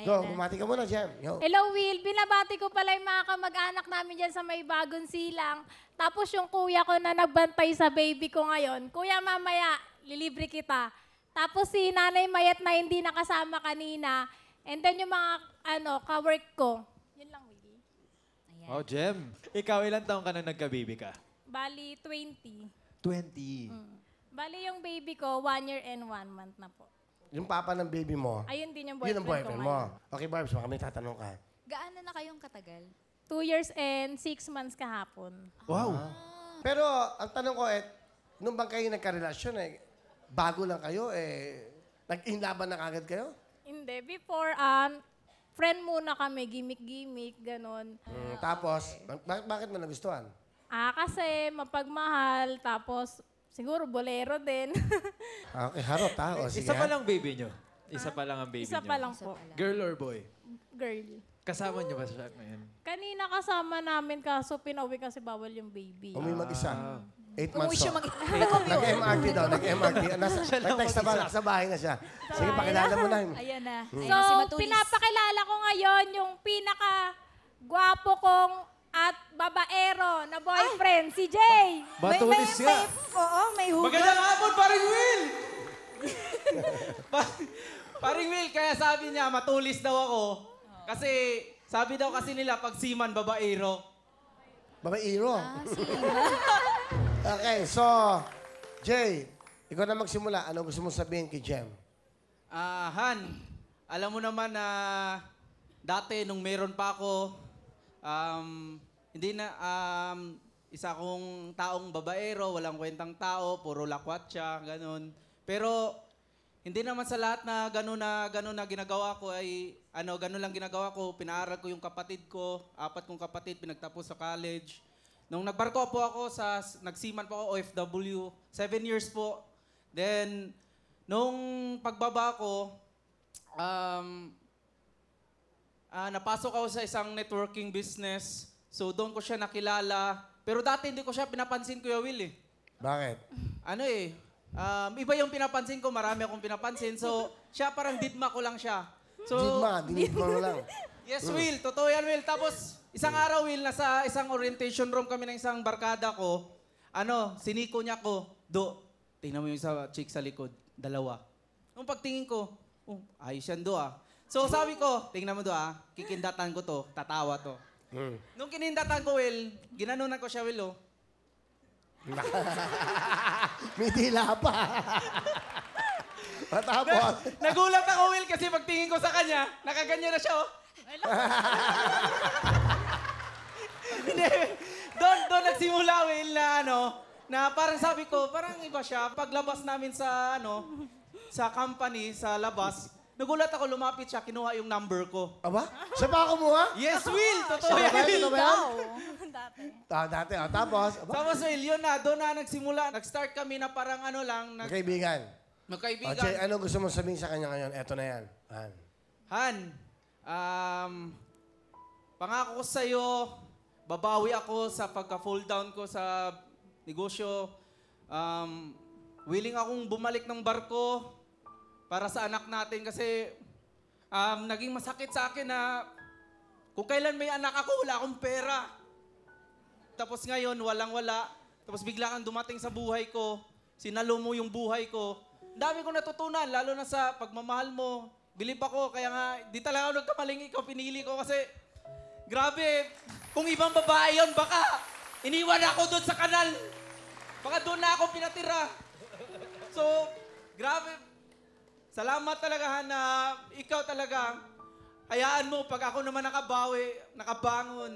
Go, bumati ka muna, Jem. Yo. Hello, Will. Binabati ko pala yung mga kamag-anak namin dyan sa may bagong silang. Tapos yung kuya ko na nagbantay sa baby ko ngayon, Kuya, mamaya, lilibre kita. Tapos si Nanay Mayat na hindi nakasama kanina. And then yung mga, ka-work ko. Yun lang, Will. Oh, Jem. Ikaw, ilang taong ka na nagka-baby ka? Bali, 20. 20. Bali yung baby ko, 1 year and 1 month na po. Yung papa ng baby mo, Ayun din yung yun boyfriend, ang boyfriend ko mo. ngayon. Okay, Barbs, baka may tatanong ka. Gaano na kayong katagal? 2 years and 6 months kahapon. Wow. Pero ang tanong ko, nung bang kayo nagka-relasyon, bago lang kayo, nag-inlaban na kagad kayo? Hindi. Before, friend muna kami, gimmick-gimmick, ganon. Tapos, bakit mo nagustuhan? Kasi mapagmahal, tapos siguro bolero din. Okay, harot ha. O, sige, Isa pa ha? lang baby nyo? Isa pa lang ang baby Isa nyo? pa lang po. Girl or boy? Girl. Kasama nyo ba siya ngayon? Kanina kasama namin, kaso pinauwi kasi bawal yung baby. Umi mag-isa. 8 Umuwi months siya old. mag- Nag-MRT daw, nag-MRT. Nag-text na ba? Nasa bahay na siya. Sige, pakilala mo na. Ayan na. So, Ayan na si Matulis. pinapakilala ko ngayon yung pinaka-gwapo kong at babaero na boyfriend, si Jay. Matulis ka. Oo, may hugot. Magandang hapon, paring Will! Paring Will, kaya sabi niya, matulis daw ako. Kasi, sabi daw kasi nila, pag siman, babaero. Babairo. Okay, so, Jay, ikaw na magsimula. Ano gusto mong sabihin kay Jem? Han, alam mo naman na dati nung meron pa ako, hindi na, isa kong taong babaero, walang kwentang tao, puro lakwatsa, ganun. Pero, hindi naman sa lahat na gano'n na ginagawa ko ay, gano'n lang ginagawa ko. Pinaaral ko yung kapatid ko, 4 kong kapatid, pinagtapos sa college. Nung nagbarko po ako, nagsiman po ako, OFW, 7 years po. Then, nung pagbaba ko, napasok ako sa isang networking business. So, doon ko siya nakilala. Pero dati hindi ko siya pinapansin, Kuya Will eh. Bakit? Iba yung pinapansin ko, marami akong pinapansin. So, siya parang didma ko lang siya. So, Dinidma mo lang. yes, Will. Totoo yan, Will. Tapos, isang araw, Will, nasa isang orientation room kami ng isang barkada ko. Siniko niya ko, tingnan mo yung isa chick sa likod. 2. Nung pagtingin ko, ayos yan So, sabi ko, tingnan mo kikindatan ko to, tatawa to. Nung kinindatan ko, Will, ginanunan ko siya, Will, May dila pa. Matapos. Nagulat ako, Will, kasi pagtingin ko sa kanya, nakaganyan na siya, Hindi. Doon nagsimula, Will, na parang sabi ko, parang iba siya. Paglabas namin sa company, sa labas, nagulat ako, lumapit siya, kinuha yung number ko. Aba? Siya ba kumuha? Yes, Will! Totoo Siya yan, ba? Will! Ito ba yan? Dati. Dati. Tapos, aba? Tapos, Will, yun na, doon na nagsimula. Nag-start kami na parang Magkaibigan. magkaibigan. Jay, ano gusto mong sabihin sa kanya ngayon? Eto na yan. Han, pangako ko sa'yo, babawi ako sa pagka-fall down ko sa negosyo. Willing akong bumalik ng barko para sa anak natin kasi naging masakit sa akin na kung kailan may anak ako, wala akong pera. Tapos ngayon, walang-wala. Tapos bigla kang dumating sa buhay ko, sinalo mo yung buhay ko. Ang dami kong natutunan, lalo na sa pagmamahal mo. Bilib ako, kaya nga, di talaga ako nagkamaling ikaw, pinili ko kasi, grabe, kung ibang babae yon baka iniwan ako doon sa kanal. Baka doon na ako pinatira. So, grabe. Salamat talaga, na ikaw talaga, hayaan mo, pag ako naman nakabangon,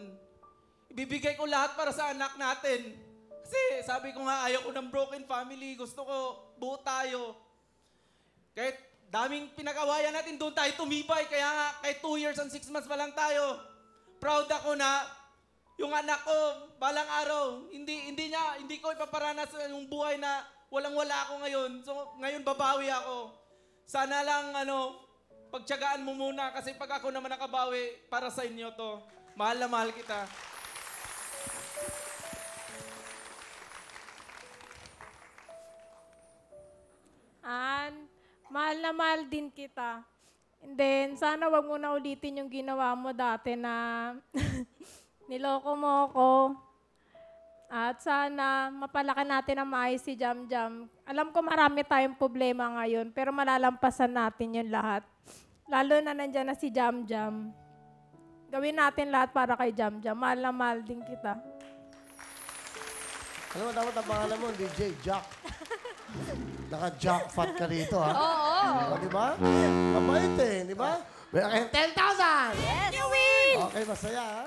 ibibigay ko lahat para sa anak natin. Kasi sabi ko nga, ayaw ko ng broken family. Gusto ko, buo tayo. Kahit daming pinag-awayan natin, doon tayo tumibay. Kaya nga, kahit 2 years and 6 months pa lang tayo, proud ako na yung anak ko, balang araw, hindi ko ipaparanas yung buhay na walang-wala ako ngayon. So, ngayon babawi ako. Sana lang, pagtiyagaan mo muna kasi pag ako naman nakabawi, para sa inyo to. Mahal na mahal kita. Mahal na mahal din kita. And then, sana wag mo na ulitin yung ginawa mo dati na niloko mo ako. At sana mapalaki natin ang maayos si Jam Jam. Alam ko marami tayong problema ngayon, pero malalampasan natin yun lahat. Lalo na nandyan na si Jam Jam. Gawin natin lahat para kay Jam Jam. Mahal na mahal din kita. Alam mo, dapat ang pangalan mo, DJ Jack. Naka-jackpot ka rito, ha? Oo. O, di ba? Mabait eh, di ba? Meron kayong 10,000! Yes! Okay, masaya, ha?